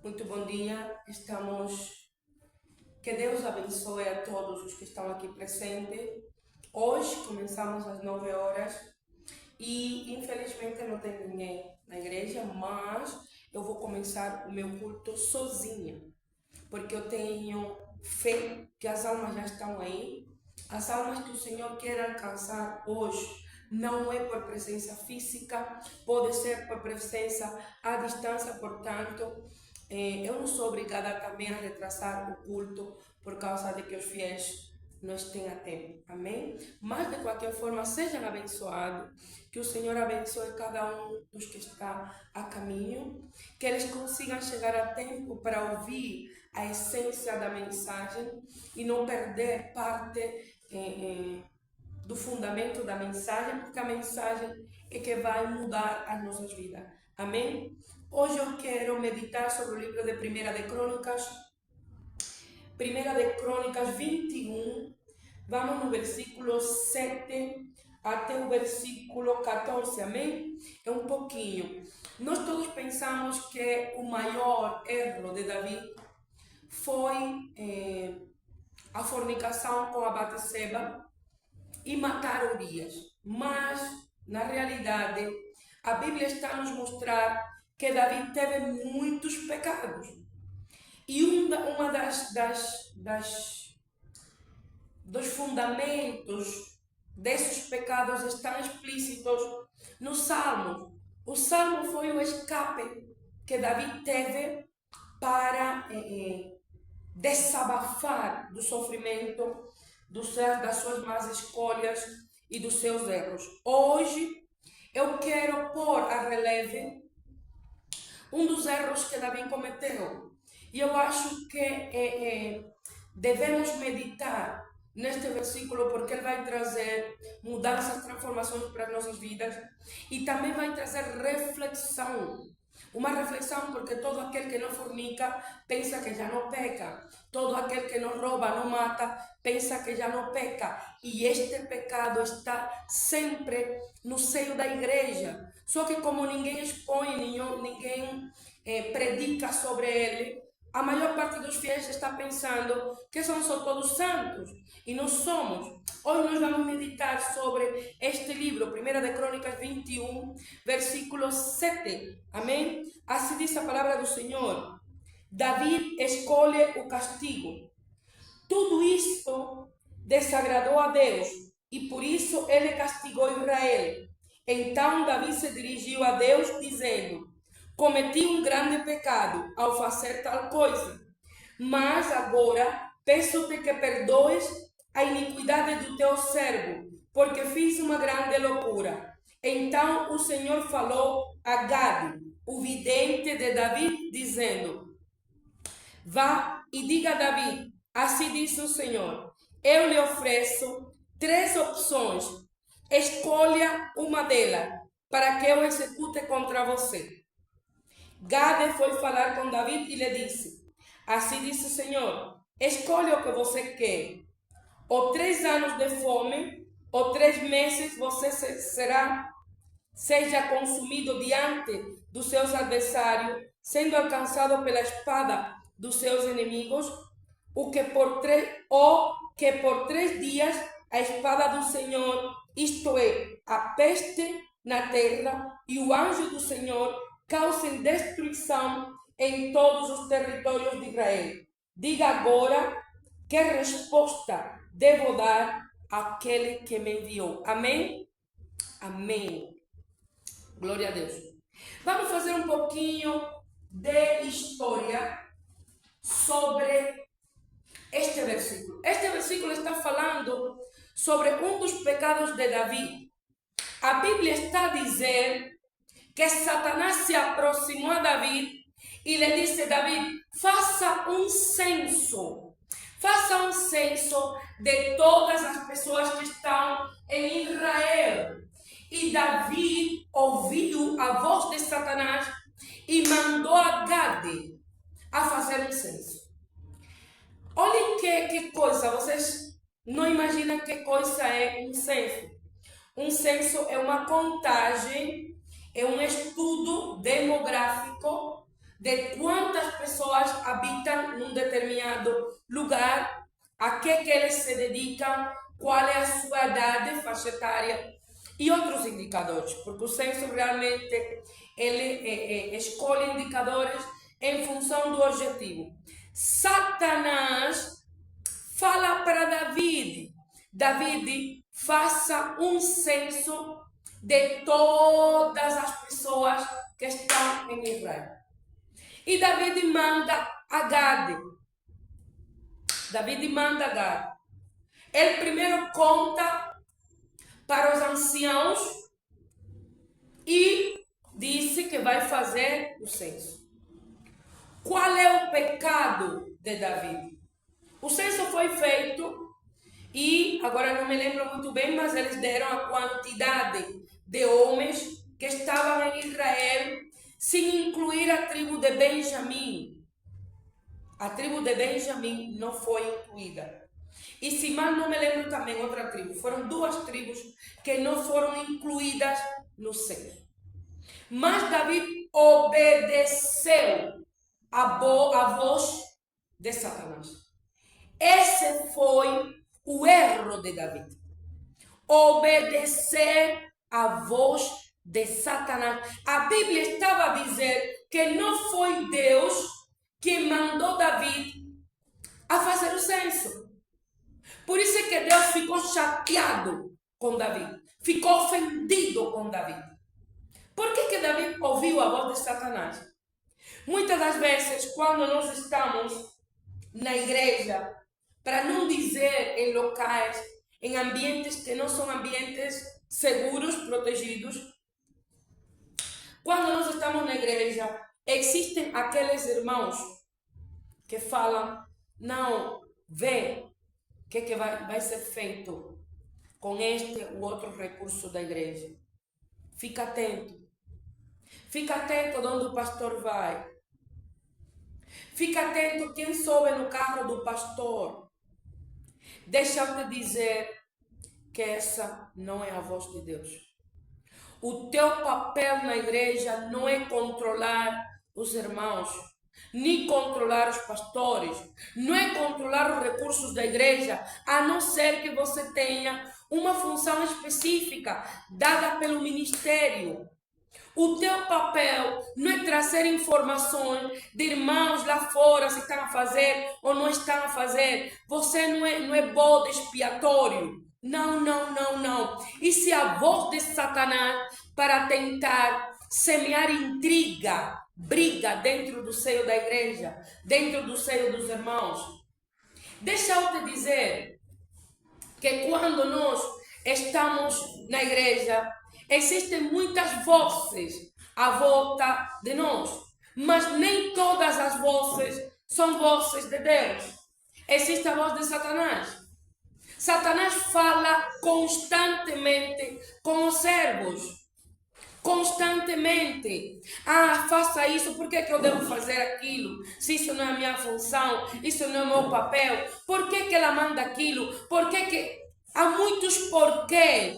Muito bom dia. Que Deus abençoe a todos os que estão aqui presentes. Hoje começamos às 9 horas e infelizmente não tem ninguém na igreja, mas eu vou começar o meu culto sozinha, porque eu tenho fé que as almas já estão aí. As almas que o Senhor quer alcançar hoje não é por presença física, pode ser por presença à distância, portanto, eu não sou obrigada também a retrasar o culto por causa de que os fiéis não estão a tempo, amém? Mas de qualquer forma, sejam abençoados, que o Senhor abençoe cada um dos que está a caminho, que eles consigam chegar a tempo para ouvir a essência da mensagem e não perder parte do fundamento da mensagem, porque a mensagem é que vai mudar as nossas vidas. Amém? Hoje eu quero meditar sobre o livro de Primeira de Crônicas, 21. Vamos no versículo 7 até o versículo 14, amém? É um pouquinho. Nós todos pensamos que o maior erro de Davi foi a fornicação com a Batseba e matar Urias. Mas, na realidade, a Bíblia está a nos mostrar que Davi teve muitos pecados. E uma dos fundamentos desses pecados estão explícitos no Salmo. O Salmo foi o escape que Davi teve para desabafar do sofrimento, das suas más escolhas e dos seus erros. Hoje eu quero pôr a releve um dos erros que Davi cometeu. E eu acho que devemos meditar neste versículo, porque ele vai trazer mudanças, transformações para as nossas vidas e também vai trazer reflexão. Uma reflexão, porque todo aquele que não fornica pensa que já não peca. Todo aquele que não rouba, não mata, pensa que já não peca. E este pecado está sempre no seio da igreja. Só que como ninguém expõe, ninguém predica sobre ele, a maior parte dos fiéis está pensando que são só todos santos. E não somos. Hoje nós vamos meditar sobre este livro, 1 de Crônicas 21, versículo 7. Amém? Assim diz a palavra do Senhor. Davi escolhe o castigo. Tudo isto desagradou a Deus e por isso ele castigou Israel. Então Davi se dirigiu a Deus dizendo: cometi um grande pecado ao fazer tal coisa, mas agora peço-te que perdoes a iniquidade do teu servo, porque fiz uma grande loucura. Então o Senhor falou a Gade, o vidente de Davi, dizendo: vá e diga a Davi, assim diz o Senhor, eu lhe ofereço 3 opções, escolha uma delas, para que eu execute contra você. Gade foi falar com Davi e lhe disse: assim diz o Senhor, escolha o que você quer, ou 3 anos de fome, ou 3 meses você seja consumido diante dos seus adversários, sendo alcançado pela espada dos seus inimigos, ou que por 3 dias a espada do Senhor, isto é, a peste na terra, e o anjo do Senhor causem destruição em todos os territórios de Israel. Diga agora que resposta devo dar àquele que me enviou. Amém? Amém. Glória a Deus. Vamos fazer um pouquinho de história sobre este versículo. Este versículo está falando sobre um dos pecados de Davi. A Bíblia está a dizer que Satanás se aproximou a Davi e lhe disse: Davi, faça um censo. Faça um censo de todas as pessoas que estão em Israel. E Davi ouviu a voz de Satanás e mandou a Gade a fazer um censo. Olhem que coisa, vocês não imaginam que coisa é um censo. Um censo é uma contagem, é um estudo demográfico de quantas pessoas habitam num determinado lugar, a que eles se dedicam, qual é a sua idade, faixa etária e outros indicadores, porque o censo realmente ele escolhe indicadores em função do objetivo. Satanás fala para David: David, faça um censo de todas as pessoas que estão em Israel. E David manda a Gade. Ele primeiro conta para os anciãos e disse que vai fazer o censo. Qual é o pecado de David? O censo foi feito e, agora não me lembro muito bem, mas eles deram a quantidade de homens que estavam em Israel, sem incluir a tribo de Benjamim. A tribo de Benjamim não foi incluída. E se mal não me lembro também outra tribo. Foram duas tribos que não foram incluídas no censo. Mas David obedeceu a voz de Satanás. Esse foi o erro de David. Obedecer a voz de Satanás. A Bíblia estava a dizer que não foi Deus que mandou David a fazer o censo. Por isso é que Deus ficou chateado com David. Ficou ofendido com David. Por que David ouviu a voz de Satanás? Muitas das vezes, quando nós estamos na igreja, para não dizer em locais, em ambientes que não são ambientes seguros, protegidos, quando nós estamos na igreja, existem aqueles irmãos que falam: não, vê o que vai ser feito com este ou outro recurso da igreja. Fica atento. Fica atento onde o pastor vai. Fica atento quem sobe no carro do pastor. Deixa eu te dizer que essa não é a voz de Deus. O teu papel na igreja não é controlar os irmãos, nem controlar os pastores, não é controlar os recursos da igreja, a não ser que você tenha uma função específica dada pelo ministério. O teu papel não é trazer informações de irmãos lá fora se estão a fazer ou não estão a fazer. Você não é bode expiatório. Não. E se a voz de Satanás para tentar semear intriga, briga dentro do seio da igreja, dentro do seio dos irmãos? Deixa eu te dizer que quando nós estamos na igreja, existem muitas vozes à volta de nós, mas nem todas as vozes são vozes de Deus. Existe a voz de Satanás. Satanás fala constantemente com os servos. Constantemente. Faça isso, por que eu devo fazer aquilo? Se isso não é a minha função, isso não é o meu papel. Por que ela manda aquilo? Por que há muitos porquês.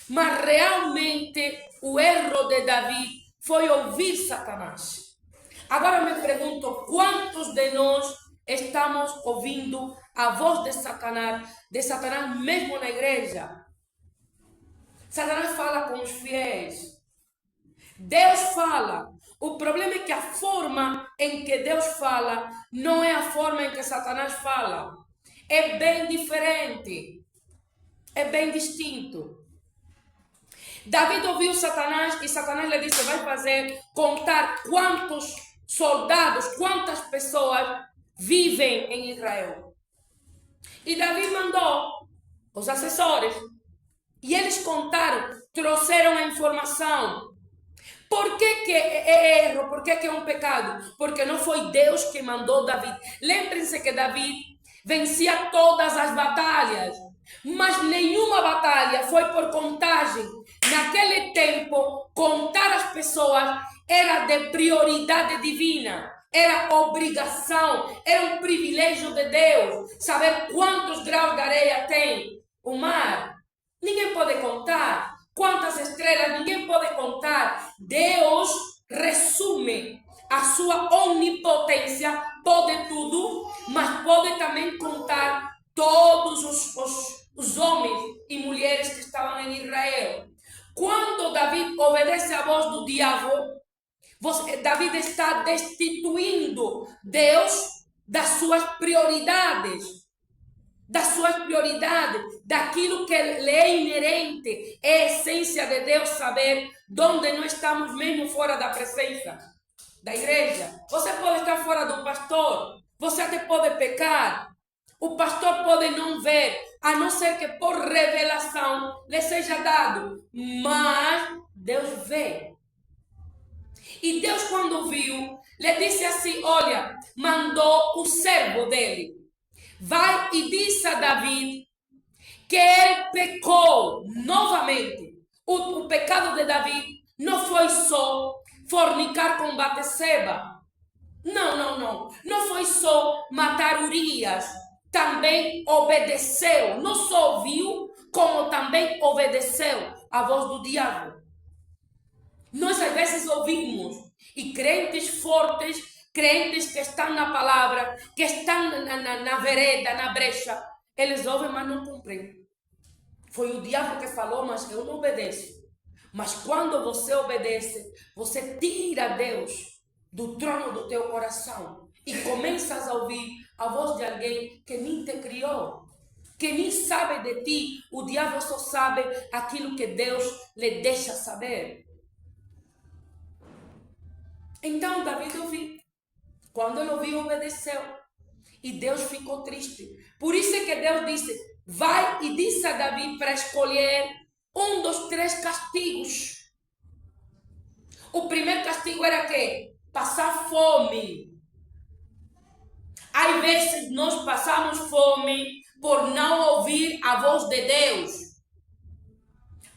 Mas realmente o erro de Davi foi ouvir Satanás. Agora me pergunto, quantos de nós estamos ouvindo a voz de Satanás mesmo na igreja? Satanás fala com os fiéis. Deus fala. O problema é que a forma em que Deus fala não é a forma em que Satanás fala. É bem diferente. É bem distinto. Davi ouviu Satanás e Satanás lhe disse: vai fazer contar quantos soldados, quantas pessoas vivem em Israel. E Davi mandou os assessores e eles contaram, trouxeram a informação. Por que é erro? Por que é um pecado? Porque não foi Deus que mandou Davi. Lembrem-se que Davi vencia todas as batalhas, mas nenhuma batalha foi por contagem. Naquele tempo, contar as pessoas era de prioridade divina, era obrigação, era um privilégio de Deus. Saber quantos graus de areia tem o mar, ninguém pode contar. Quantas estrelas, ninguém pode contar. Deus resume a sua onipotência, pode tudo, mas pode também contar todos os homens e mulheres que estavam em Israel. Quando Davi obedece à voz do diabo, Davi está destituindo Deus das suas prioridades. Daquilo que lhe é inerente, é a essência de Deus saber onde nós estamos mesmo fora da presença da igreja. Você pode estar fora do pastor, você até pode pecar, o pastor pode não ver, a não ser que por revelação lhe seja dado, mas Deus vê. E Deus, quando viu, lhe disse assim, olha, mandou o servo dele, vai e disse a Davi que ele pecou novamente. O pecado de Davi não foi só fornicar com Batseba. Não foi só matar Urias. Também obedeceu. Não só ouviu, como também obedeceu à voz do diabo. Nós às vezes ouvimos, e crentes fortes, crentes que estão na palavra, que estão na vereda, na brecha, eles ouvem, mas não cumprem. Foi o diabo que falou, mas eu não obedeço. Mas quando você obedece, você tira Deus do trono do teu coração e começas a ouvir a voz de alguém que nem te criou, que nem sabe de ti. O diabo só sabe aquilo que Deus lhe deixa saber. Então Davi ouviu. Quando ele ouviu, obedeceu. E Deus ficou triste. Por isso é que Deus disse, vai e disse a Davi para escolher um dos 3 castigos. O primeiro castigo era que? Passar fome. Às vezes nós passamos fome por não ouvir a voz de Deus.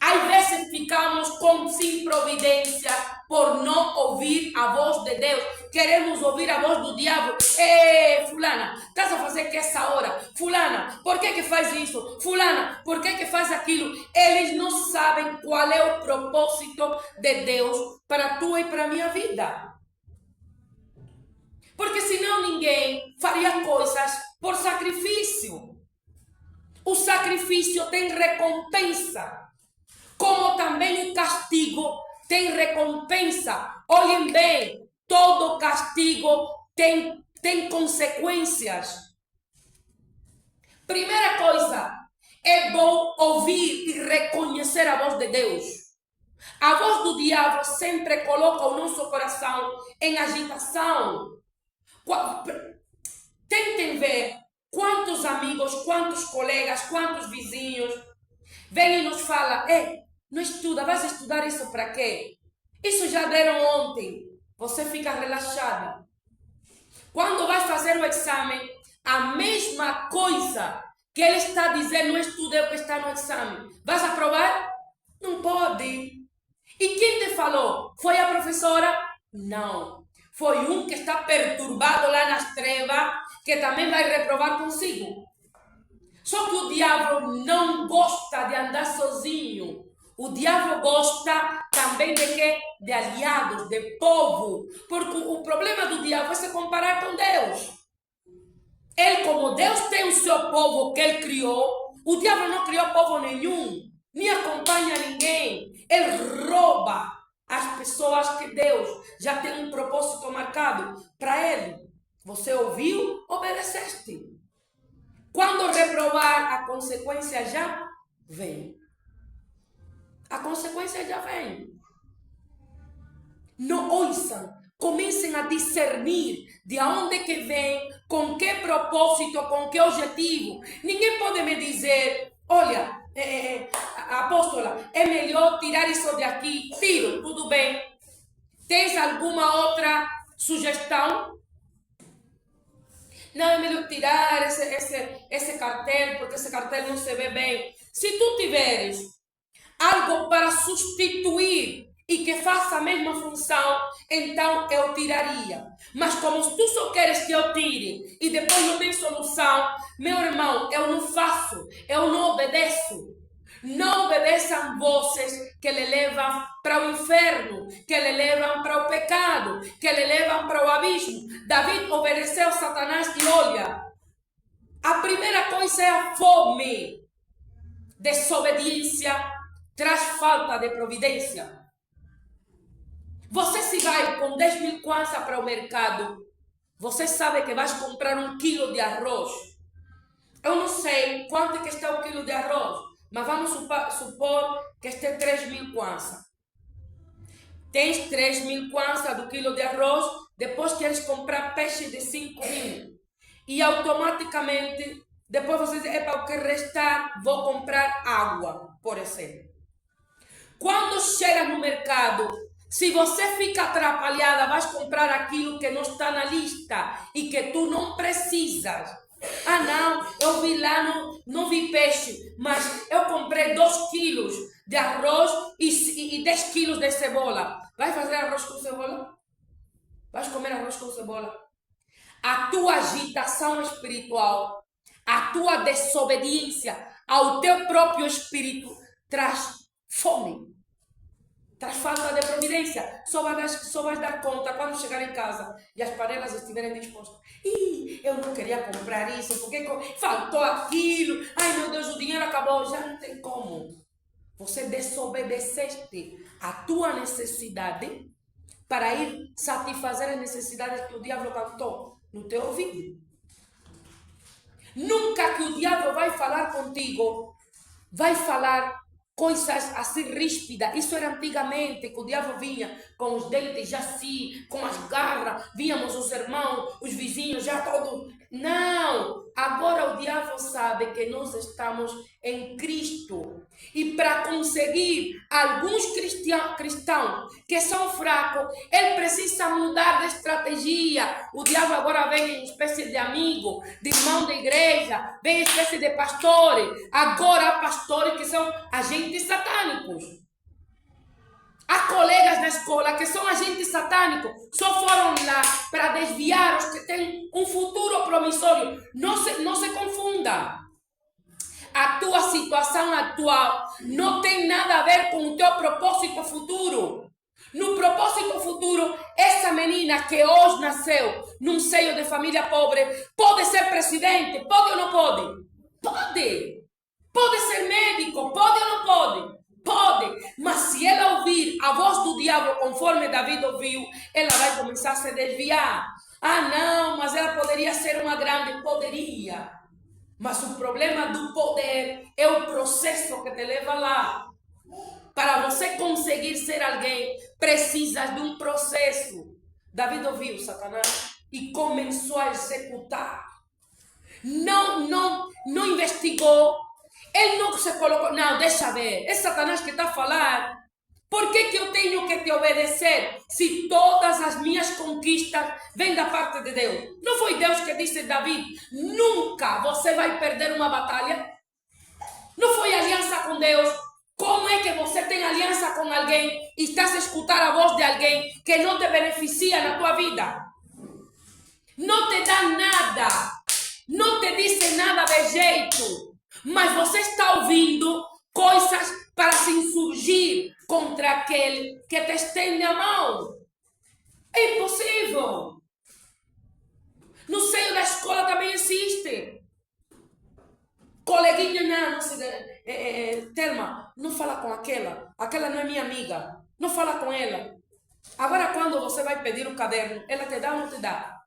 Às vezes ficamos sem providência por não ouvir a voz de Deus. Queremos ouvir a voz do diabo. Ei, fulana, estás a fazer que essa hora? Fulana, por que faz isso? Fulana, por que faz aquilo? Eles não sabem qual é o propósito de Deus para a tua e para a minha vida. Porque senão ninguém faria coisas por sacrifício. O sacrifício tem recompensa. Como também o castigo tem recompensa. Olhem bem, todo castigo tem consequências. Primeira coisa, é bom ouvir e reconhecer a voz de Deus. A voz do diabo sempre coloca o nosso coração em agitação. Tentem ver quantos amigos, quantos colegas, quantos vizinhos vêm e nos falam, não estuda, vais estudar isso para quê? Isso já deram ontem. Você fica relaxada. Quando vai fazer o exame, a mesma coisa que ele está dizendo, não estude o que está no exame. Vais aprovar? Não pode. E quem te falou? Foi a professora? Não. Foi um que está perturbado lá nas trevas, que também vai reprovar consigo. Só que o diabo não gosta de andar sozinho. O diabo gosta também de quê? De aliados, de povo. Porque o problema do diabo é se comparar com Deus. Ele, como Deus tem o seu povo que ele criou, o diabo não criou povo nenhum, nem acompanha ninguém. Ele rouba as pessoas que Deus já tem um propósito marcado para ele. Você ouviu, obedeceste. Quando reprovar, a consequência já vem. A consequência já vem. Não ouçam, comecem a discernir de onde que vem, com que propósito, com que objetivo. Ninguém pode me dizer, olha, apóstola, é melhor tirar isso de aqui. Tiro, tudo bem. Tens alguma outra sugestão? Não, é melhor tirar esse cartel, porque esse cartel não se vê bem. Se tu tiveres algo para substituir e que faça a mesma função, então eu tiraria. Mas como tu só queres que eu tire e depois não tem solução, meu irmão, eu não faço, eu não obedeço. Não obedeçam vozes que lhe levam para o inferno, que lhe levam para o pecado, que lhe levam para o abismo. Davi obedeceu a Satanás e olha, a primeira coisa é a fome. Desobediência traz falta de providência. Você se vai com 10 mil kwanza para o mercado, você sabe que vais comprar 1 quilo de arroz. Eu não sei quanto é que está o quilo de arroz, mas vamos supor que esteja 3 mil kwanza. Tens 3 mil kwanza do quilo de arroz, depois queres comprar peixe de 5 mil. E automaticamente, depois você diz, epa, o que restar, vou comprar água, por exemplo. Quando chega no mercado, se você fica atrapalhada, vais comprar aquilo que não está na lista e que tu não precisas. Ah não, eu vi lá, não vi peixe, mas eu comprei 2 quilos de arroz e 10 quilos de cebola. Vai fazer arroz com cebola? Vais comer arroz com cebola? A tua agitação espiritual, a tua desobediência ao teu próprio espírito traz fome. Traz falta de providência. Só vais dar conta quando chegar em casa e as panelas estiverem dispostas. Ih, eu não queria comprar isso, porque faltou aquilo. Ai meu Deus, o dinheiro acabou. Já não tem como. Você desobedeceste a tua necessidade para ir satisfazer as necessidades que o diabo cantou no teu ouvido. Nunca que o diabo vai falar contigo, vai falar coisas assim ríspidas. Isso era antigamente, que o diabo vinha com os dentes assim, com as garras, víamos os irmãos, os vizinhos já todos. Não! Agora o diabo sabe que nós estamos em Cristo. E para conseguir alguns cristãos que são fracos, ele precisa mudar de estratégia. O diabo agora vem em espécie de amigo, de irmão da igreja, vem em espécie de pastores. Agora há pastores que são agentes satânicos. Há colegas da escola que são agentes satânicos, só foram lá para desviar os que têm um futuro promissório. Não se confunda. A tua situação atual não tem nada a ver com o teu propósito futuro. No propósito futuro, essa menina que hoje nasceu num seio de família pobre pode ser presidente, pode ou não pode? Pode. Pode ser médico, pode ou não pode? Pode, mas se ela ouvir a voz do diabo conforme Davi ouviu, ela vai começar a se desviar. Ah não, mas ela poderia ser uma grande, poderia. Mas o problema do poder é o processo que te leva lá. Para você conseguir ser alguém, precisa de um processo. Davi ouviu Satanás e começou a executar. Não investigou. Ele não se colocou, não, deixa ver, é Satanás que está a falar. Por que eu tenho que te obedecer se todas as minhas conquistas vêm da parte de Deus? Não foi Deus que disse a Davi, nunca você vai perder uma batalha? Não foi aliança com Deus? Como é que você tem aliança com alguém e estás a escutar a voz de alguém que não te beneficia na tua vida? Não te dá nada, não te disse nada de jeito. Mas você está ouvindo coisas para se insurgir contra aquele que te estende a mão. É impossível. No seio da escola também existe. Coleguinha, não sei, Telma, não fala com aquela não é minha amiga, não fala com ela. Agora quando você vai pedir o caderno, ela te dá ou não te dá?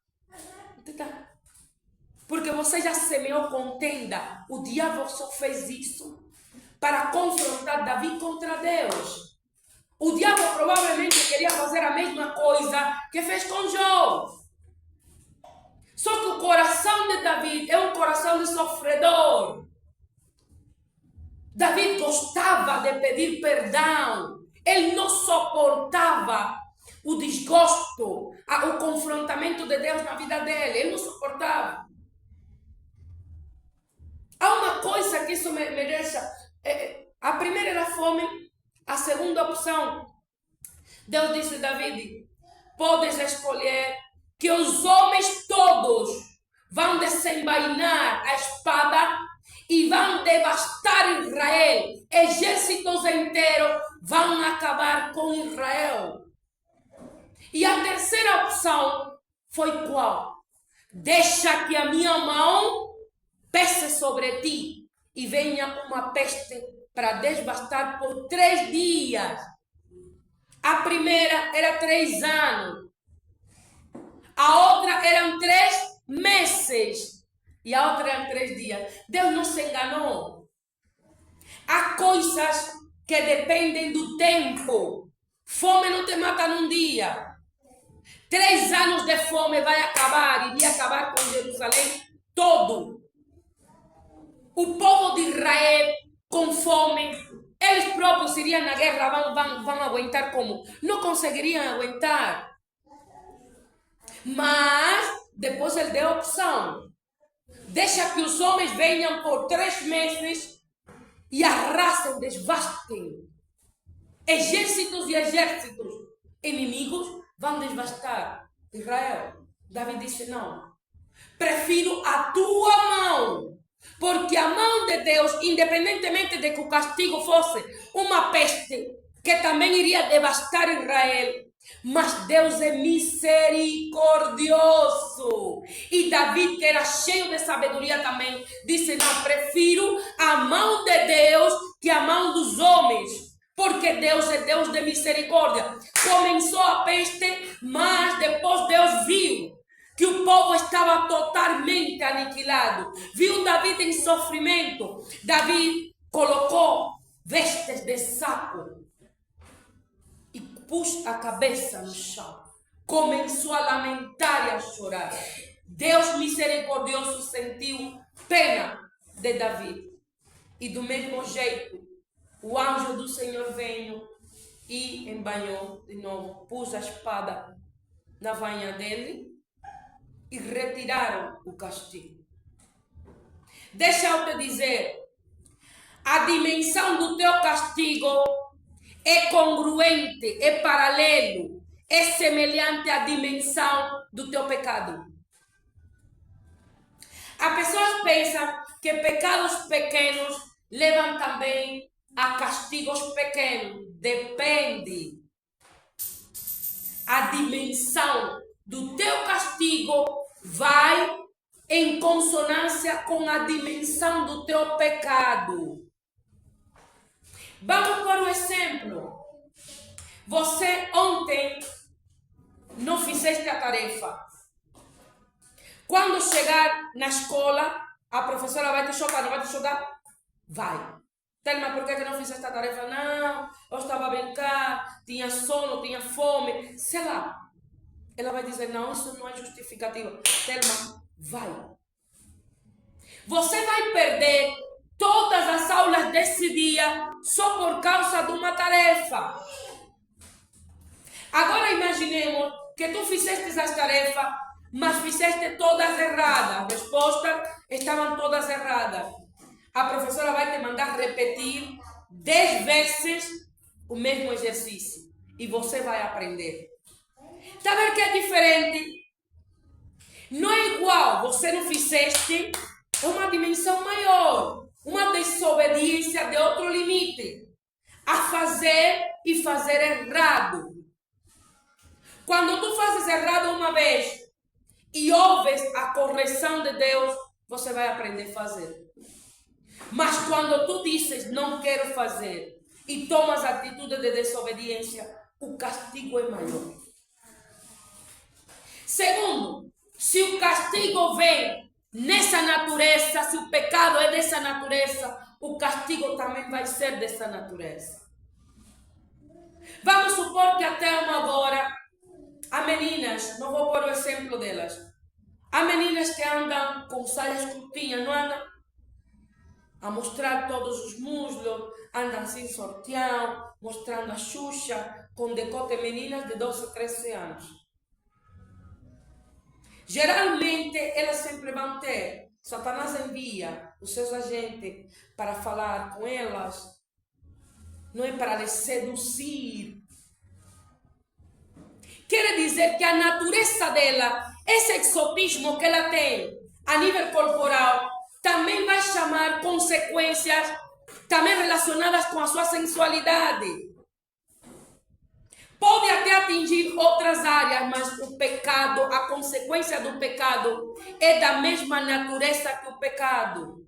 Não te dá. Porque você já semeou contenda. O diabo só fez isso para confrontar Davi contra Deus. O diabo provavelmente queria fazer a mesma coisa que fez com Jó. Só que o coração de Davi é um coração de sofredor. Davi gostava de pedir perdão. Ele não suportava o desgosto, o confrontamento de Deus na vida dele. Ele não suportava. Há uma coisa que isso me deixa. A primeira era a fome. A segunda opção. Deus disse a Davi: podes escolher que os homens todos vão desenvainar a espada e vão devastar Israel. Exércitos inteiros vão acabar com Israel. E a terceira opção foi qual? Deixa que a minha mão pese sobre ti e venha uma peste para devastar por 3 dias. A primeira era 3 anos. A outra eram 3 meses. E a outra eram 3 dias. Deus não se enganou. Há coisas que dependem do tempo. Fome não te mata num dia. 3 anos de fome vai acabar. Iria acabar com Jerusalém todo. O povo de Israel com fome, eles próprios iriam na guerra, vão aguentar como? Não conseguiriam aguentar. Mas depois ele deu a opção. Deixa que os homens venham por 3 meses e arrasem, devastem. Exércitos e exércitos inimigos vão devastar Israel. Davi disse, não. Prefiro a tua mão. Porque a mão de Deus, independentemente de que o castigo fosse uma peste, que também iria devastar Israel, mas Deus é misericordioso. E Davi, que era cheio de sabedoria também, disse, não, prefiro a mão de Deus que a mão dos homens. Porque Deus é Deus de misericórdia. Começou a peste, mas depois Deus viu que o povo estava totalmente aniquilado. Viu Davi em sofrimento. Davi colocou vestes de saco e pôs a cabeça no chão. Começou a lamentar e a chorar. Deus misericordioso sentiu pena de Davi. E do mesmo jeito, o anjo do Senhor veio e embanhou de novo. Pôs a espada na vainha dele e retiraram o castigo. Deixa eu te dizer, a dimensão do teu castigo é congruente, é paralelo, é semelhante à dimensão do teu pecado. As pessoas pensam que pecados pequenos levam também a castigos pequenos. Depende. A dimensão do teu castigo vai em consonância com a dimensão do teu pecado. Vamos por um exemplo. Você ontem não fizeste a tarefa. Quando chegar na escola, a professora vai te chocar, não vai te chocar? Vai. Telma, por que não fizeste a tarefa? Não, eu estava a brincar, tinha sono, tinha fome, sei lá. Ela vai dizer, não, isso não é justificativa. Telma, vai. Você vai perder todas as aulas desse dia só por causa de uma tarefa. Agora imaginemos que tu fizeste as tarefas, mas fizeste todas erradas. As respostas estavam todas erradas. A professora vai te mandar repetir 10 vezes o mesmo exercício. E você vai aprender. Está vendo que é diferente? Não é igual, você não fizeste, é uma dimensão maior. Uma desobediência de outro limite. A fazer e fazer errado. Quando tu fazes errado uma vez e ouves a correção de Deus, você vai aprender a fazer. Mas quando tu dizes não quero fazer e tomas atitude de desobediência, o castigo é maior. Segundo, se o castigo vem nessa natureza, se o pecado é dessa natureza, o castigo também vai ser dessa natureza. Vamos supor que até agora, há meninas, não vou pôr o exemplo delas, há meninas que andam com saias curtinhas, não andam a mostrar todos os muslos, andam sem sorteão, mostrando a xuxa, com decote, meninas de 12, 13 anos. Geralmente, elas sempre vão ter, Satanás envia os seus agentes para falar com elas, não é para les seduzir. Quer dizer que a natureza dela, esse exotismo que ela tem a nível corporal, também vai chamar consequências também relacionadas com a sua sensualidade. Pode até atingir outras áreas, mas o pecado, a consequência do pecado é da mesma natureza que o pecado.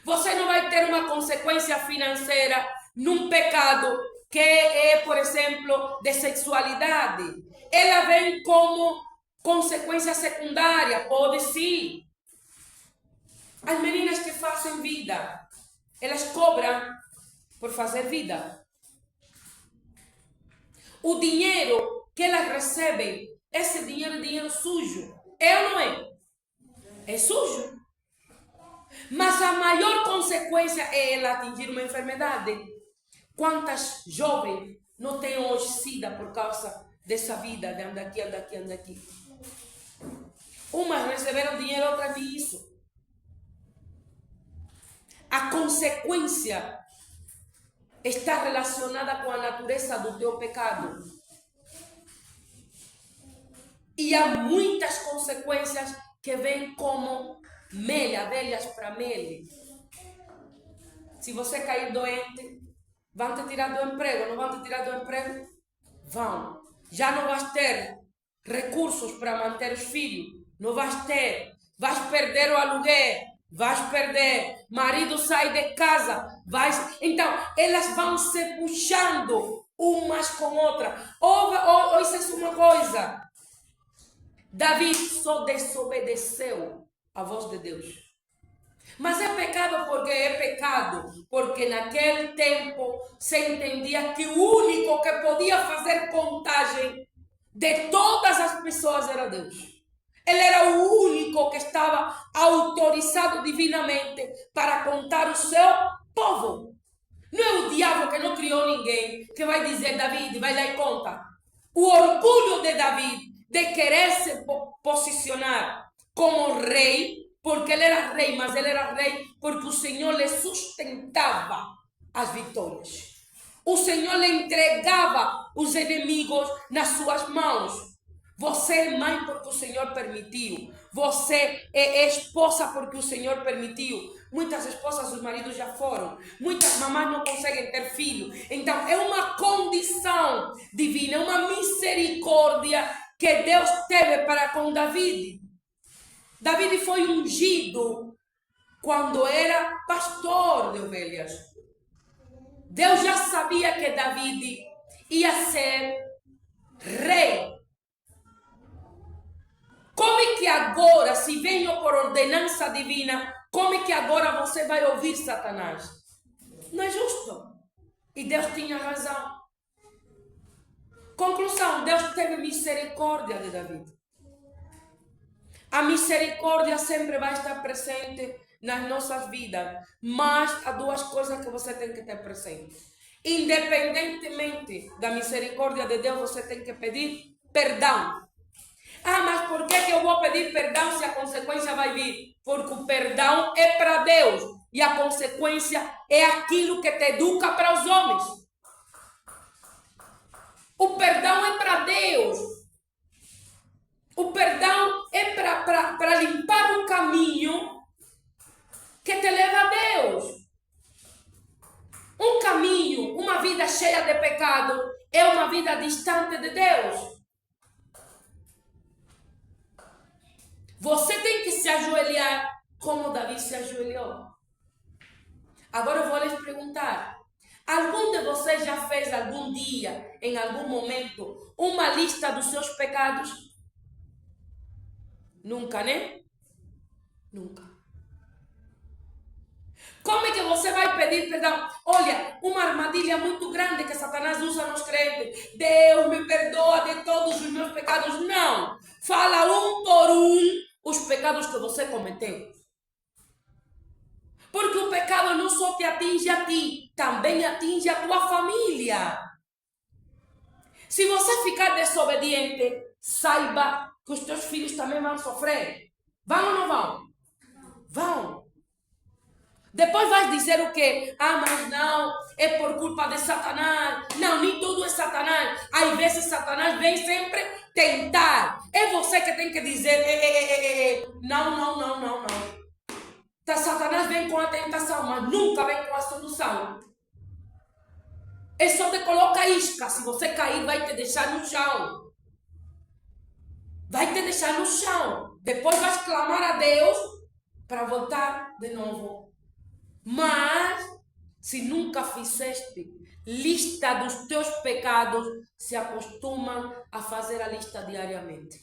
Você não vai ter uma consequência financeira num pecado que é, por exemplo, de sexualidade. Ela vem como consequência secundária, pode sim. As meninas que fazem vida, elas cobram por fazer vida. O dinheiro que elas recebem, esse dinheiro é dinheiro sujo. É ou não é? É sujo. Mas a maior consequência é ela atingir uma enfermidade. Quantas jovens não têm hoje SIDA por causa dessa vida de anda aqui, anda aqui, anda aqui? Umas receberam dinheiro, outras nem isso. A consequência está relacionada com a natureza do teu pecado. E há muitas consequências que vêm como mel, abelhas para mel. Se você cair doente, vão te tirar do emprego. Não vão te tirar do emprego? Vão. Já não vais ter recursos para manter os filhos. Não vais ter. Vais perder o aluguel. Vais perder. Marido sai de casa. Então, elas vão se puxando umas com outras. Ouça uma coisa. Davi só desobedeceu a voz de Deus. Mas é pecado porque é pecado. Porque naquele tempo se entendia que o único que podia fazer contagem de todas as pessoas era Deus. Ele era o único que estava autorizado divinamente para contar o seu povo. Não é o diabo que não criou ninguém que vai dizer, David, vai lá e conta. O orgulho de David de querer se posicionar como rei, porque ele era rei, mas ele era rei porque o Senhor lhe sustentava as vitórias. O Senhor lhe entregava os inimigos nas suas mãos. Você é mãe porque o Senhor permitiu. Você é esposa porque o Senhor permitiu. Muitas esposas, os maridos já foram. Muitas mamães não conseguem ter filho. Então, é uma condição divina, uma misericórdia que Deus teve para com David. David foi ungido quando era pastor de ovelhas. Deus já sabia que David ia ser rei. Como é que agora, se venho por ordenança divina, como é que agora você vai ouvir Satanás? Não é justo. E Deus tinha razão. Conclusão, Deus teve misericórdia de David. A misericórdia sempre vai estar presente nas nossas vidas. Mas há duas coisas que você tem que ter presente. Independentemente da misericórdia de Deus, você tem que pedir perdão. Ah, mas por que eu vou pedir perdão se a consequência vai vir? Porque o perdão é para Deus. E a consequência é aquilo que te educa para os homens. O perdão é para Deus. O perdão é para limpar o caminho que te leva a Deus. Um caminho, uma vida cheia de pecado, é uma vida distante de Deus. Você tem que se ajoelhar como Davi se ajoelhou. Agora eu vou lhes perguntar. Algum de vocês já fez algum dia, em algum momento, uma lista dos seus pecados? Nunca, né? Nunca. Como é que você vai pedir perdão? Olha, uma armadilha muito grande que Satanás usa nos crentes. Deus me perdoa de todos os meus pecados. Não. Fala um por um os pecados que você cometeu. Porque o pecado não só te atinge a ti, também atinge a tua família. Se você ficar desobediente, saiba que os teus filhos também vão sofrer. Vão ou não vão? Vão. Depois vai dizer o quê? Ah, mas não, é por culpa de Satanás. Não, nem tudo é Satanás. Às vezes Satanás vem sempre tentar. É você que tem que dizer, não. Satanás vem com a tentação, mas nunca vem com a solução. Ele só te coloca isca. Se você cair, vai te deixar no chão. Vai te deixar no chão. Depois vais clamar a Deus para voltar de novo. Mas, se nunca fizeste lista dos teus pecados, se acostumam a fazer a lista diariamente.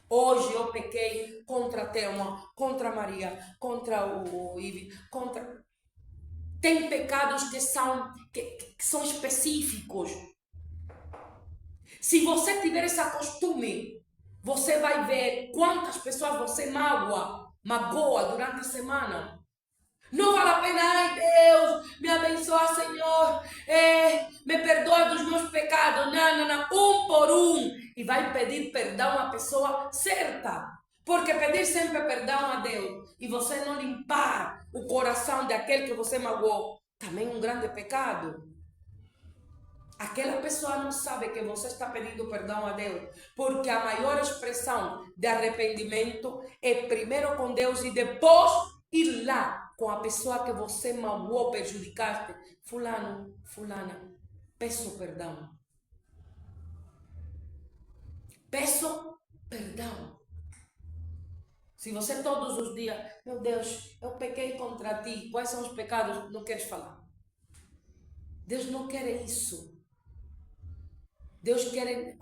Hoje eu pequei contra a Thelma, contra a Maria, contra o Ive, contra... Tem pecados que são específicos. Se você tiver esse costume, você vai ver quantas pessoas você magoa durante a semana. Não vale a pena, ai Deus, me abençoa, Senhor, me perdoa dos meus pecados. Não, um por um. E vai pedir perdão à pessoa certa. Porque pedir sempre perdão a Deus e você não limpar o coração daquele que você magoou, também é um grande pecado. Aquela pessoa não sabe que você está pedindo perdão a Deus, porque a maior expressão de arrependimento é primeiro com Deus e depois ir lá com a pessoa que você magoou, prejudicaste. Fulano, fulana, peço perdão. Peço perdão. Se você todos os dias, meu Deus, eu pequei contra ti, quais são os pecados? Não queres falar. Deus não quer isso. Deus quer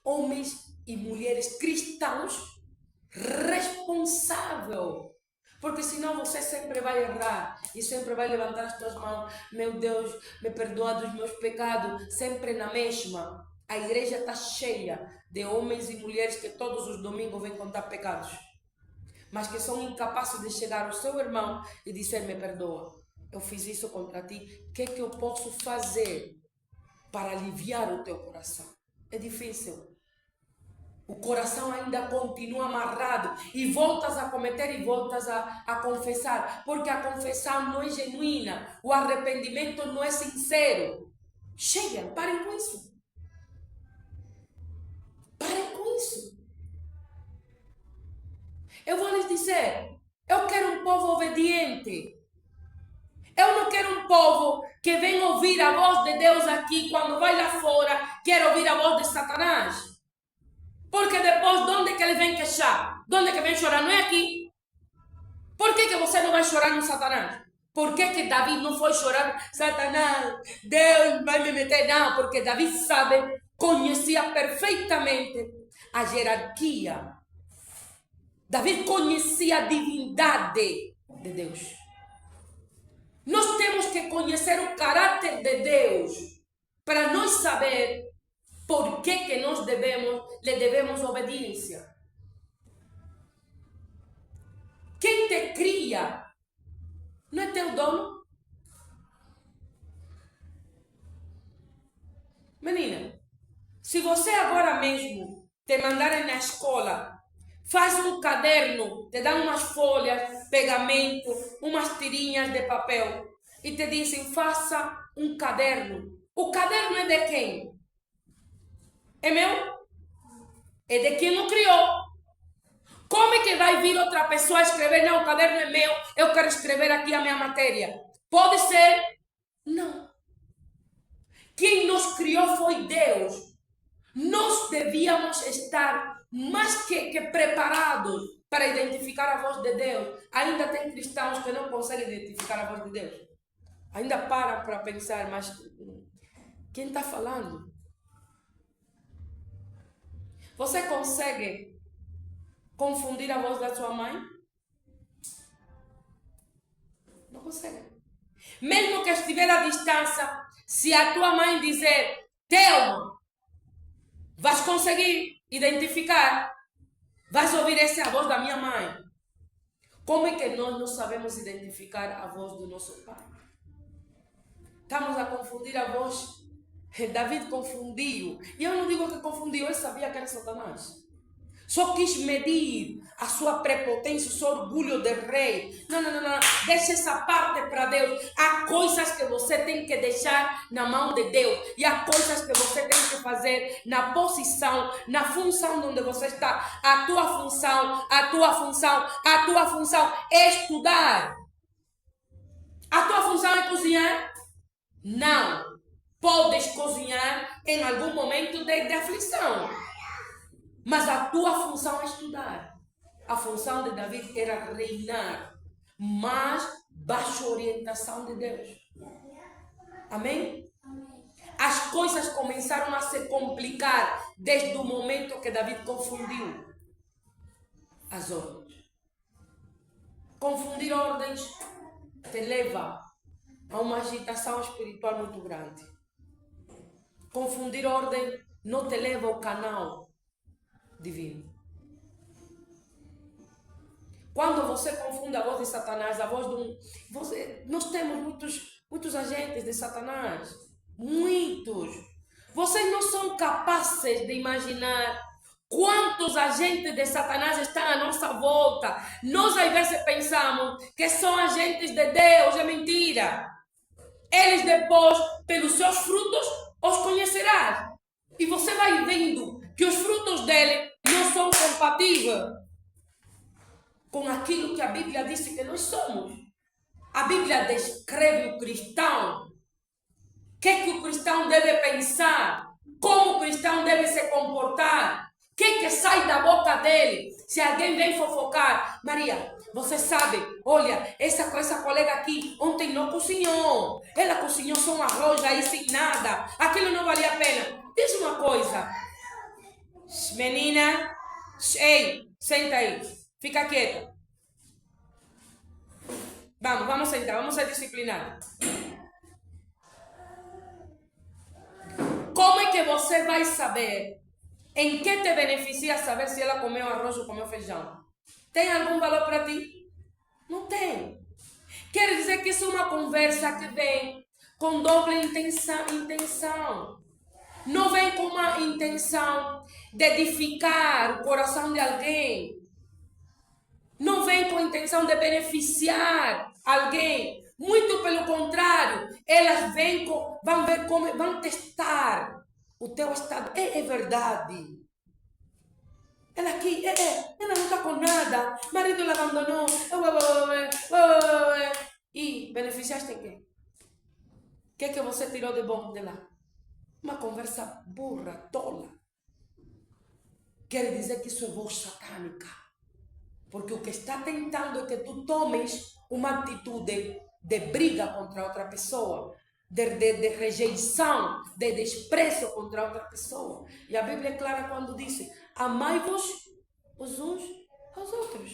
homens e mulheres cristãos responsáveis. Porque senão você sempre vai errar e sempre vai levantar as suas mãos. Meu Deus, me perdoa dos meus pecados, sempre na mesma. A igreja está cheia de homens e mulheres que todos os domingos vêm contar pecados, mas que são incapazes de chegar ao seu irmão e dizer, me perdoa, eu fiz isso contra ti, o que eu posso fazer para aliviar o teu coração? É difícil. O coração ainda continua amarrado e voltas a cometer e voltas a confessar, porque a confissão não é genuína, o arrependimento não é sincero. Chega, parem com isso. Parem com isso. Eu vou lhes dizer, eu quero um povo obediente. Eu não quero um povo que vem ouvir a voz de Deus aqui, quando vai lá fora, quer ouvir a voz de Satanás. Porque depois, de onde é que ele vem queixar? De onde é que vem chorar? Não é aqui. Por que você não vai chorar no Satanás? Por que Davi não foi chorar? Satanás, Deus vai me meter. Não, porque Davi conhecia perfeitamente a hierarquia. Davi conhecia a divindade de Deus. Nós temos que conhecer o caráter de Deus para nós saber por que nós lhe devemos obediência. Quem te cria não é teu dono? Menina, se você agora mesmo te mandarem na escola, faz um caderno, te dão umas folhas, pegamento, umas tirinhas de papel e te dizem, faça um caderno. O caderno é de quem? É meu? É de quem o criou. Como é que vai vir outra pessoa escrever, não, o caderno é meu, eu quero escrever aqui a minha matéria? Pode ser? Não. Quem nos criou foi Deus. Nós devíamos estar mais que preparados para identificar a voz de Deus. Ainda tem cristãos que não conseguem identificar a voz de Deus. Ainda param para pensar, mas quem está falando? Você consegue confundir a voz da sua mãe? Não consegue. Mesmo que estiver à distância, se a tua mãe dizer, Thelma, vais conseguir identificar. Vais ouvir essa é a voz da minha mãe. Como é que nós não sabemos identificar a voz do nosso pai? Estamos a confundir a voz. David confundiu. E eu não digo que confundiu, ele sabia que era Satanás. Só quis medir a sua prepotência, o seu orgulho de rei. Não. Deixa essa parte para Deus. Há coisas que você tem que deixar na mão de Deus. E há coisas que você tem que fazer na posição, na função onde você está. A tua função é estudar. A tua função é cozinhar? Não. Podes cozinhar em algum momento de aflição. Mas a tua função é estudar. A função de Davi era reinar, mas baixo orientação de Deus. Amém? As coisas começaram a se complicar desde o momento que Davi confundiu as ordens. Confundir ordens te leva a uma agitação espiritual muito grande. Confundir ordem não te leva ao canal divino. Quando você confunde a voz de Satanás, a voz de um... nós temos muitos agentes de Satanás. Muitos. Vocês não são capazes de imaginar quantos agentes de Satanás estão à nossa volta. Nós às vezes pensamos que são agentes de Deus. É mentira. Eles depois, pelos seus frutos, os conhecerás. E você vai vendo que os frutos dele não são compatíveis com aquilo que a Bíblia disse que nós somos. A Bíblia descreve o cristão. O que o cristão deve pensar? Como o cristão deve se comportar? O que sai da boca dele? Se alguém vem fofocar, Maria, você sabe, olha, essa colega aqui ontem não cozinhou. Ela cozinhou só um arroz aí sem nada. Aquilo não valia a pena. Diz uma coisa. Menina, ei, senta aí. Fica quieta. Vamos sentar, vamos ser disciplinados. Como é que você vai saber em que te beneficia saber se ela comeu arroz ou comeu feijão? Tem algum valor para ti? Não tem. Quer dizer que isso é uma conversa que vem com doble intenção. Não vem com uma intenção de edificar o coração de alguém. Não vem com a intenção de beneficiar alguém. Muito pelo contrário, elas vão ver como, vão testar o teu estado. É verdade. Ela aqui, ela não está com nada. Marido la abandonou. E beneficiaste em quê? O que você tirou de bom de lá? Uma conversa burra, tola. Quer dizer que isso é voz satânica. Porque o que está tentando é que tu tomes uma atitude de briga contra outra pessoa, de rejeição, de desprezo contra outra pessoa. E a Bíblia é clara quando diz: amai-vos os uns aos outros.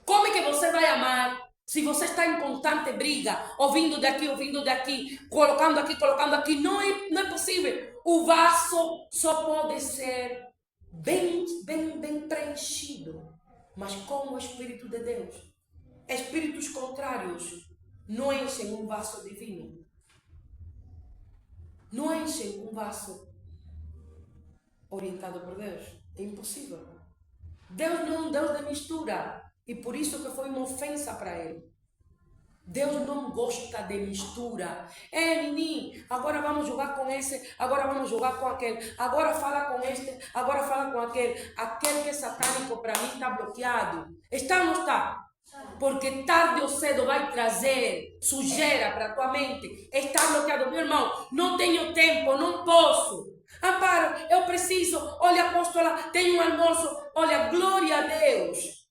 Como é que você vai amar se você está em constante briga, ouvindo daqui, colocando aqui? Não é possível. O vaso só pode ser bem preenchido, mas com o Espírito de Deus. Espíritos contrários não enchem um vaso divino. Não enchem um vaso orientado por Deus. É impossível. Deus não é um Deus de mistura. E por isso que foi uma ofensa para ele. Deus não gosta de mistura. Menino, agora vamos jogar com esse, agora vamos jogar com aquele, agora fala com este, agora fala com aquele. Aquele que é satânico para mim está bloqueado. Está ou não está? Porque tarde ou cedo vai trazer sujeira para a tua mente. Está bloqueado. Meu irmão, não tenho tempo, não posso. Amparo, eu preciso. Olha, apóstola, tem um almoço. Olha, glória a Deus.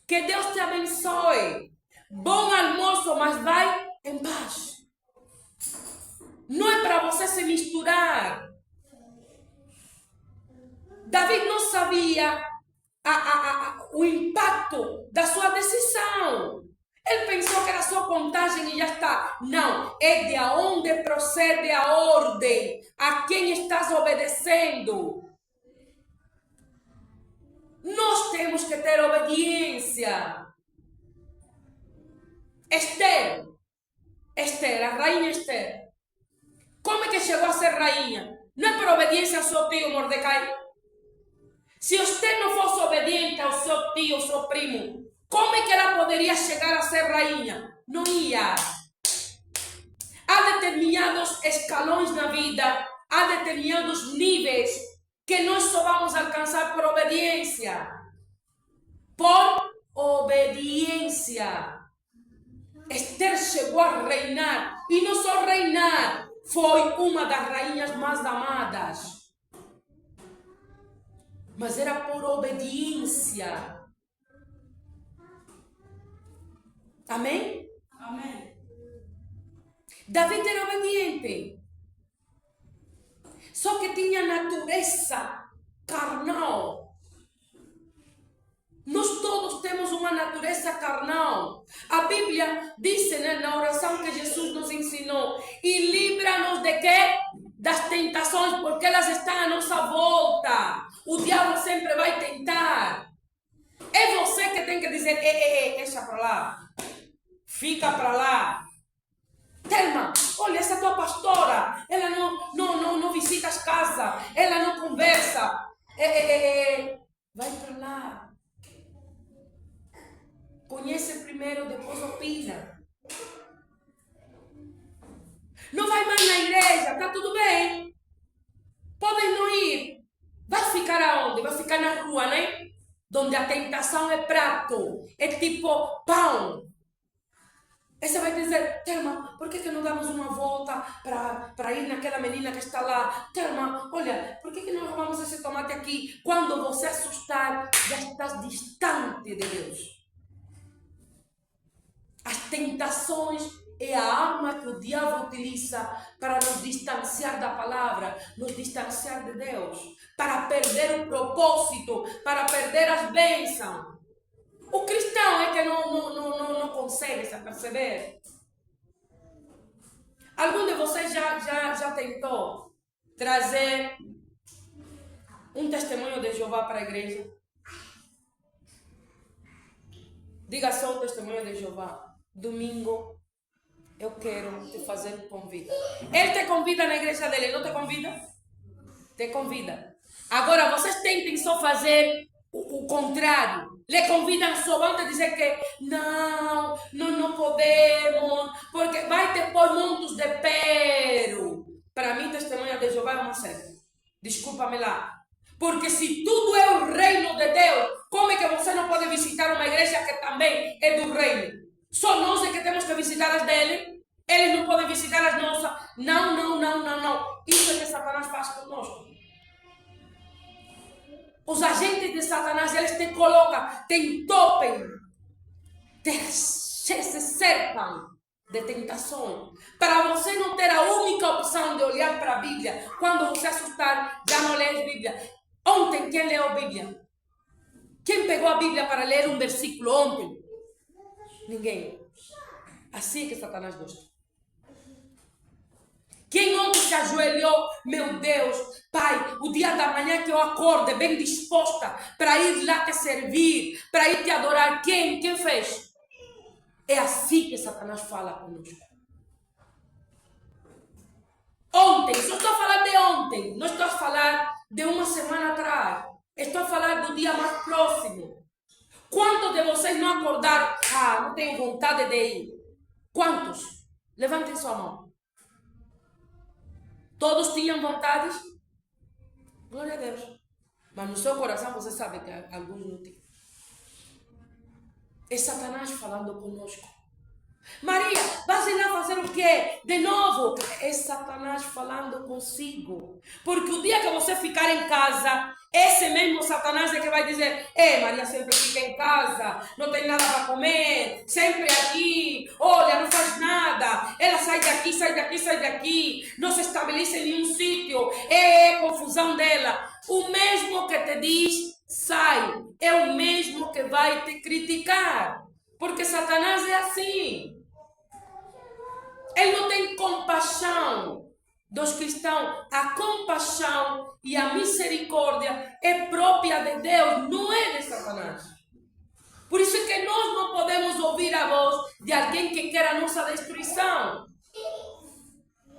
Que Deus te abençoe. Bom almoço, mas vai em paz. Não é para você se misturar. Davi não sabia o impacto da sua decisão. Ele pensou que era só contagem e já está. Não, é de onde procede a ordem. A quem estás obedecendo. Nós temos que ter obediência. Esther, a rainha Esther. Como é que chegou a ser rainha? Não é por obediência ao seu tio Mordecai? Se Esther não fosse obediente ao seu tio, ao seu primo, como é que ela poderia chegar a ser rainha? Não ia. Há determinados escalões na vida, há determinados níveis que nós só vamos alcançar por obediência. Por obediência. Esther chegou a reinar, e não só reinar, foi uma das rainhas mais amadas. Mas era por obediência. Amém? Amém. Davi era obediente. Só que tinha natureza carnal. Nós todos temos uma natureza carnal. A Bíblia diz, né, na oração que Jesus nos ensinou: e livra-nos de quê? Das tentações, porque elas estão à nossa volta. O diabo sempre vai tentar. É você que tem que dizer: deixa para lá. Fica para lá. Telma, olha, essa tua pastora, ela não visita as casas, ela não conversa. Vai para lá. Conhece primeiro, depois opina. Não vai mais na igreja, tá tudo bem. Podem não ir. Vai ficar aonde? Vai ficar na rua, né? Onde a tentação é prato, é tipo pão. Aí você vai dizer: Telma, por que não damos uma volta para ir naquela menina que está lá? Telma, olha, por que não roubamos esse tomate aqui? Quando você assustar, já estás distante de Deus. As tentações é a arma que o diabo utiliza para nos distanciar da palavra, nos distanciar de Deus, para perder o propósito, para perder as bênçãos. O cristão é que não consegue se perceber. Algum de vocês já tentou trazer um testemunho de Jeová para a igreja? Diga só o testemunho de Jeová. Domingo, eu quero te fazer um convite. Ele te convida na igreja dele, não te convida? Te convida. Agora, vocês tentem só fazer o contrário. Lhe convidam só, vão te dizer que não podemos, porque vai te pôr montes de pero. Para mim, testemunha de Jeová é uma seita. Desculpa-me lá. Porque se tudo é o reino de Deus, como é que você não pode visitar uma igreja que também é do reino? Só nós é que temos que visitar as dele? Eles não podem visitar as nossas? Não. Isso é que Satanás faz conosco. Os agentes de Satanás, eles te colocam, te entopem, se cercam de tentações, para você não ter a única opção de olhar para a Bíblia. Quando você assustar, já não lê a Bíblia. Ontem, quem leu a Bíblia? Quem pegou a Bíblia para ler um versículo ontem? Ninguém. Assim que Satanás gosta. Quem ontem se ajoelhou? Meu Deus, Pai, o dia da manhã que eu acorde bem disposta para ir lá te servir, para ir te adorar. Quem fez? É assim que Satanás fala conosco. Ontem, só estou a falar de ontem, não estou a falar de uma semana atrás. Estou a falar do dia mais próximo. Quantos de vocês não acordaram? Não tenho vontade de ir. Quantos? Levantem sua mão. Todos tinham vontade? Glória a Deus. Mas no seu coração você sabe que alguns não têm. É Satanás falando conosco. Maria, vai lá fazer o quê? De novo, é Satanás falando consigo. Porque o dia que você ficar em casa, esse mesmo Satanás é que vai dizer: Maria sempre fica em casa, não tem nada para comer, sempre aqui, olha, não faz nada, ela sai daqui, não se estabelece em nenhum sítio, é confusão dela. O mesmo que te diz, sai, é o mesmo que vai te criticar. Porque Satanás é assim. Ele não tem compaixão dos cristãos. A compaixão e a misericórdia é própria de Deus, não é de Satanás. Por isso é que nós não podemos ouvir a voz de alguém que quer a nossa destruição.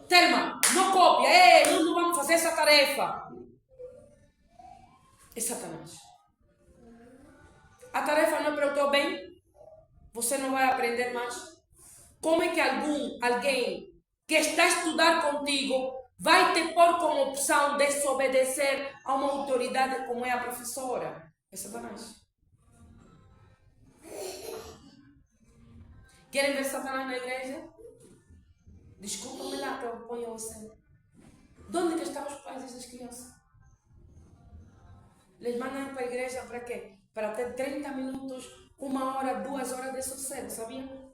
Telma, não copia, nós não vamos fazer essa tarefa. É Satanás. A tarefa não é para o teu bem? Você não vai aprender mais? Como é que alguém que está a estudar contigo vai te pôr como opção desobedecer a uma autoridade como é a professora? É Satanás. Querem ver Satanás na igreja? Desculpa-me lá que eu ponho você. De onde que estão os pais dessas crianças? Les mandam para a igreja para quê? Para ter 30 minutos, 1 hora, 2 horas de sossego, sabia?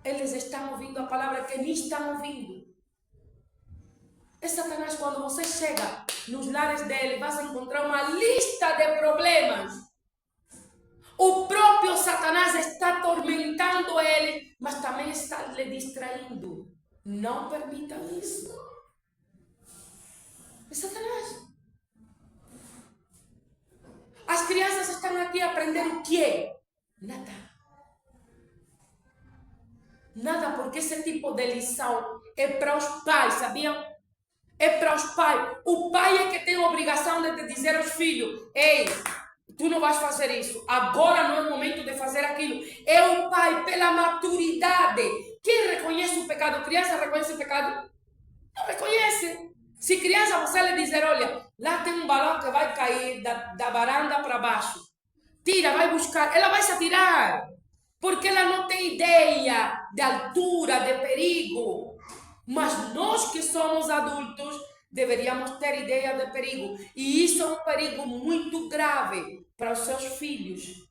Eles estão ouvindo a palavra que nem estão ouvindo. É Satanás, quando você chega nos lares dele, vai encontrar uma lista de problemas. O próprio Satanás está atormentando ele, mas também está lhe distraindo. Não permitam isso. É Satanás. As crianças estão aqui a aprender o quê? Nada. Nada, porque esse tipo de lição é para os pais, sabiam? É para os pais. O pai é que tem a obrigação de te dizer aos filhos: ei, tu não vais fazer isso. Agora não é o momento de fazer aquilo. É o pai, pela maturidade. Quem reconhece o pecado? Criança reconhece o pecado? Não reconhece. Se criança você lhe dizer: olha, lá tem um balão que vai cair da varanda para baixo. Tira, vai buscar. Ela vai se atirar. Porque ela não tem ideia de altura, de perigo. Mas nós que somos adultos deveríamos ter ideia de perigo. E isso é um perigo muito grave para os seus filhos.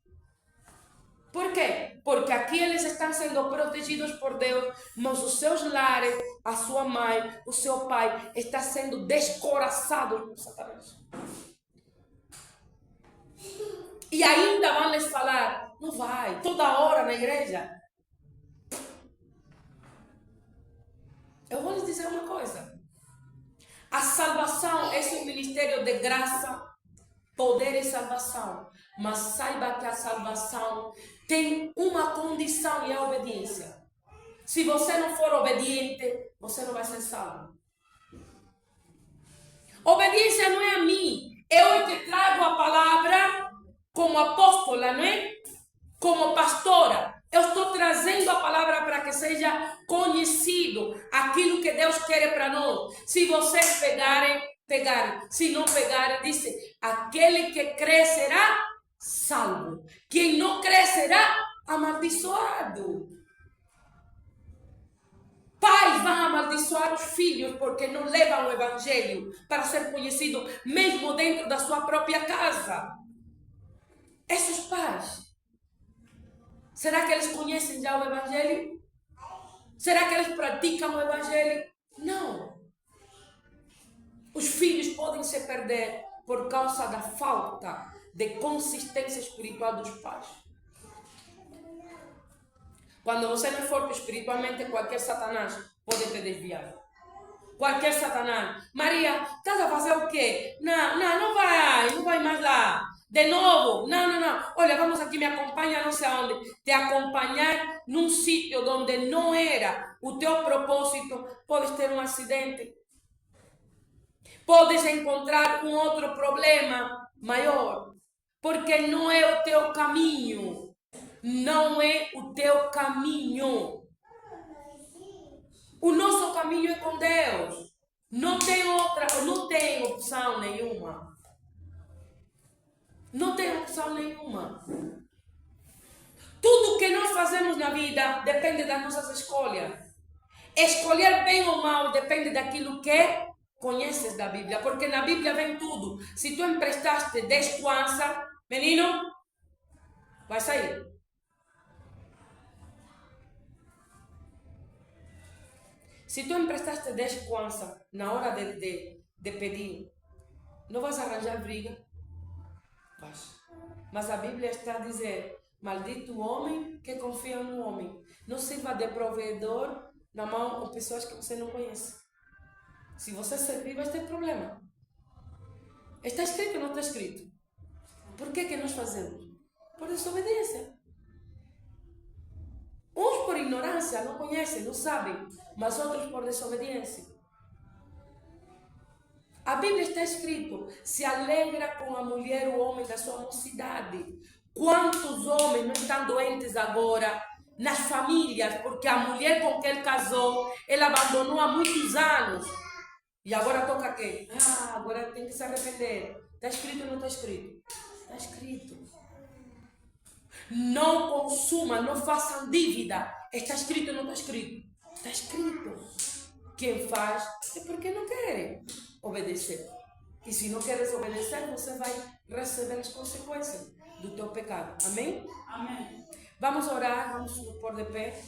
Por quê? Porque aqui eles estão sendo protegidos por Deus, mas os seus lares, a sua mãe, o seu pai, está sendo descoraçados por Satanás. E ainda vão lhes falar: não vai, toda hora na igreja. Eu vou lhes dizer uma coisa. A salvação é um ministério de graça, poder e salvação. Mas saiba que a salvação tem uma condição e é a obediência. Se você não for obediente, você não vai ser salvo. Obediência não é a mim. Eu te trago a palavra como apóstola, não é? Como pastora. Eu estou trazendo a palavra para que seja conhecido aquilo que Deus quer para nós. Se vocês pegarem. Se não pegarem, disse: aquele que crê será salvo. Quem não crê será amaldiçoado. Pais vão amaldiçoar os filhos porque não levam o evangelho para ser conhecido mesmo dentro da sua própria casa. Esses pais, será que eles conhecem já o evangelho? Será que eles praticam o evangelho? Não. Os filhos podem se perder por causa da falta de consistência espiritual dos pais. Quando você não é forte espiritualmente, qualquer Satanás pode te desviar. Qualquer Satanás. Maria, estás a fazer o quê? Não vai mais lá. De novo, não. Olha, vamos aqui, me acompanha não sei aonde. Te acompanhar num sítio onde não era o teu propósito, podes ter um acidente. Podes encontrar um outro problema maior. Porque não é o teu caminho. Não é o teu caminho. O nosso caminho é com Deus. Não tem opção nenhuma. Não tem opção nenhuma. Tudo que nós fazemos na vida depende das nossas escolhas. Escolher bem ou mal depende daquilo que conheces da Bíblia. Porque na Bíblia vem tudo. Se tu emprestaste 10 kwanzas, menino, vai sair. Se tu emprestaste 10 kwanzas na hora de pedir, não vais arranjar briga? Vais. Mas a Bíblia está a dizer: maldito o homem que confia no homem. Não sirva de provedor na mão de pessoas que você não conhece. Se você servir, vai ter problema. Está escrito ou não está escrito? Por que nós fazemos? Por desobediência. Uns por ignorância, não conhecem, não sabem, mas outros por desobediência. A Bíblia está escrito: se alegra com a mulher o homem da sua mocidade. Quantos homens não estão doentes agora nas famílias, porque a mulher com quem ele casou, ele abandonou há muitos anos. E agora toca quem? Agora tem que se arrepender. Está escrito ou não está escrito? Está escrito. Não consuma, não façam dívida. Está escrito ou não está escrito? Está escrito. Quem faz é porque não quer obedecer. E se não queres obedecer, você vai receber as consequências do teu pecado. Amém? Amém. Vamos orar, vamos nos pôr de pé.